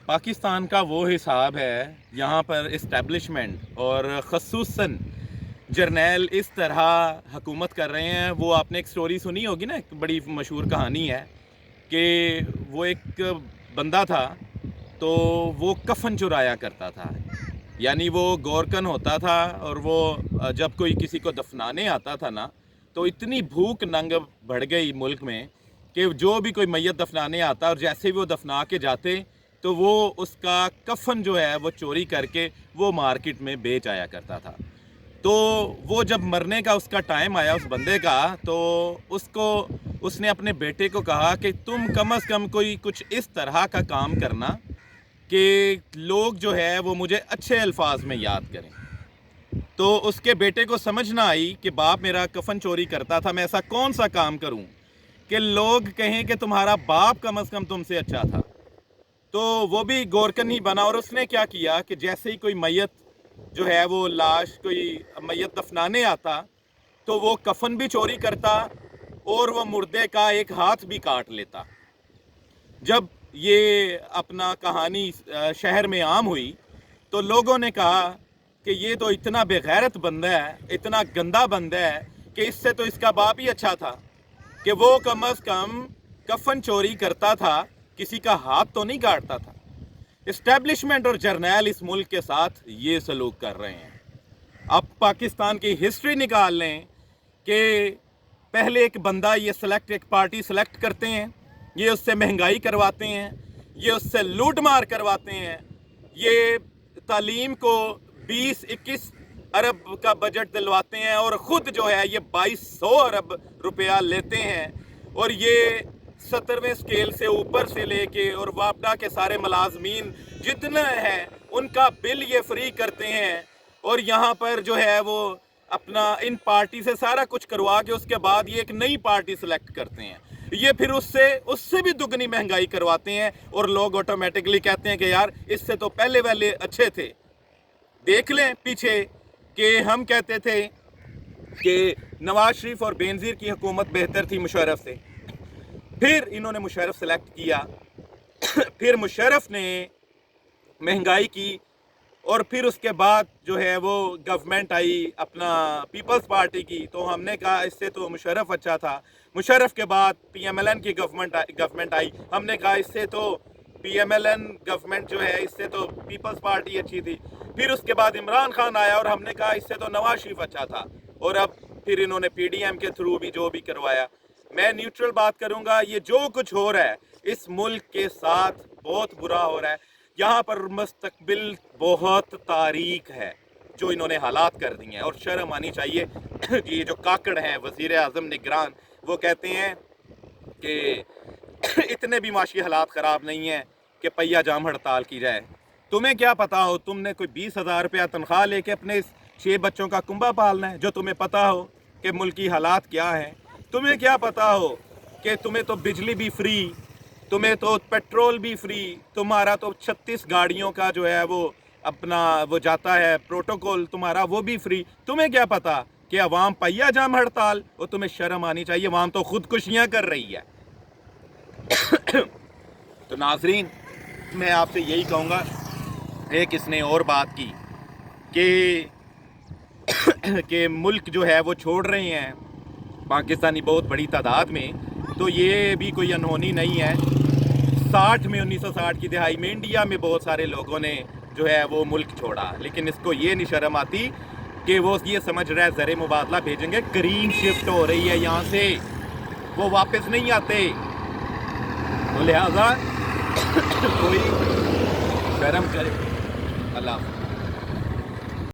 पाकिस्तान का वो हिसाब है यहाँ पर इस्टेब्लिशमेंट और ख़ुसूसन जर्नैल इस तरह हुकूमत कर रहे हैं। वो आपने एक स्टोरी सुनी होगी ना, एक बड़ी मशहूर कहानी है कि वो एक बंदा था तो वो कफन चुराया करता था। यानी वो गोरकन होता था और वो जब कोई किसी को दफनाने आता था ना, तो इतनी भूख नंग बढ़ गई मुल्क में कि जो भी कोई मैयत दफनाने आता और जैसे ही वो दफना के जाते तो वो उसका कफन जो है वो चोरी करके वो मार्केट में बेच आया करता था। तो वो जब मरने का उसका टाइम आया उस बंदे का, तो उसने अपने बेटे को कहा कि तुम कम से कम कोई कुछ इस तरह का काम करना कि लोग जो है वो मुझे अच्छे अल्फाज में याद करें। तो उसके बेटे को समझ ना आई कि बाप मेरा कफन चोरी करता था, मैं ऐसा कौन सा काम करूं कि लोग कहें कि तुम्हारा बाप कम से कम तुमसे अच्छा था। तो वो भी गोरकन ही बना और उसने क्या किया कि जैसे ही कोई मैयत जो है वो लाश कोई मैयत दफनाने आता तो वो कफन भी चोरी करता और वो मुर्दे का एक हाथ भी काट लेता। जब ये अपना कहानी शहर में आम हुई तो लोगों ने कहा कि ये तो इतना बेगैरत बंदा है, इतना गंदा बंदा है कि इससे तो इसका बाप ही अच्छा था कि वो कम से कम कफन चोरी करता था, किसी का हाथ तो नहीं काटता था। इस्टेब्लिशमेंट और जर्नैल इस मुल्क के साथ ये सलूक कर रहे हैं। आप पाकिस्तान की हिस्ट्री निकाल लें कि पहले एक बंदा ये एक पार्टी सेलेक्ट करते हैं, ये उससे महंगाई करवाते हैं, ये उससे लूट मार करवाते हैं, ये तालीम को 20-21 अरब का बजट दिलवाते हैं और ख़ुद जो है ये 2200 अरब रुपया लेते हैं। और ये 17वें स्केल से ऊपर से लेके और वापडा के सारे मुलाजमीन जितने हैं उनका बिल ये फ्री करते हैं। और यहाँ पर जो है वो अपना इन पार्टी से सारा कुछ करवा के उसके बाद ये एक नई पार्टी सेलेक्ट करते हैं। ये फिर उससे भी दुगनी महंगाई करवाते हैं और लोग ऑटोमेटिकली कहते हैं कि यार इससे तो पहले वाले अच्छे थे। देख लें पीछे कि हम कहते थे कि नवाज शरीफ और बेनज़ीर की हुकूमत बेहतर थी मुशर्रफ से, फिर इन्होंने मुशर्रफ सेलेक्ट किया, फिर मुशर्रफ ने महंगाई की और फिर उसके बाद जो है वो गवर्नमेंट आई अपना पीपल्स पार्टी की, तो हमने कहा इससे तो मुशर्रफ अच्छा था। मुशर्रफ के बाद PMLN की गवर्नमेंट आई, हमने कहा इससे तो PMLN गवर्नमेंट जो है इससे तो पीपल्स पार्टी अच्छी थी। फिर उसके बाद इमरान खान आया और हमने कहा इससे तो नवाज शरीफ अच्छा था। और अब फिर इन्होंने PDM के थ्रू भी जो भी करवाया। मैं न्यूट्रल बात करूंगा, ये जो कुछ हो रहा है इस मुल्क के साथ बहुत बुरा हो रहा है। यहाँ पर मुस्तकबिल बहुत तारीख है जो इन्होंने हालात कर दिए हैं और शर्म आनी चाहिए। ये जो काकड़ हैं वज़ीर आज़म निगरान, वो कहते हैं कि इतने भी माशी हालात ख़राब नहीं हैं कि पहिया जाम हड़ताल की जाए। तुम्हें क्या पता हो, तुमने कोई 20,000 रुपया तनख्वाह लेके अपने 6 बच्चों का कुंबा पालना है, जो तुम्हें पता हो कि मुल्क की हालात क्या हैं। तुम्हें क्या पता हो कि तुम्हें तो बिजली भी फ्री, तुम्हें तो पेट्रोल भी फ्री, तुम्हारा तो 36 गाड़ियों का जो है वो अपना वो जाता है प्रोटोकॉल तुम्हारा, वो भी फ्री। तुम्हें क्या पता कि अवाम पहिया जाम हड़ताल, वो तुम्हें शर्म आनी चाहिए। अवाम तो खुदकुशियाँ कर रही है। तो नाजरीन, मैं आपसे यही कहूँगा, एक इसने और बात की कि मुल्क जो है वो छोड़ रहे हैं पाकिस्तानी बहुत बड़ी तादाद में, तो ये भी कोई अनहोनी नहीं है। 1960 की दहाई में इंडिया में बहुत सारे लोगों ने जो है वो मुल्क छोड़ा, लेकिन इसको ये नहीं शर्म आती कि वो ये समझ रहा है ज़र मुबादला भेजेंगे, ग्रीन शिफ्ट हो रही है यहाँ से, वो वापस नहीं आते। तो लिहाजा कोई शर्म करे। अल्लाह।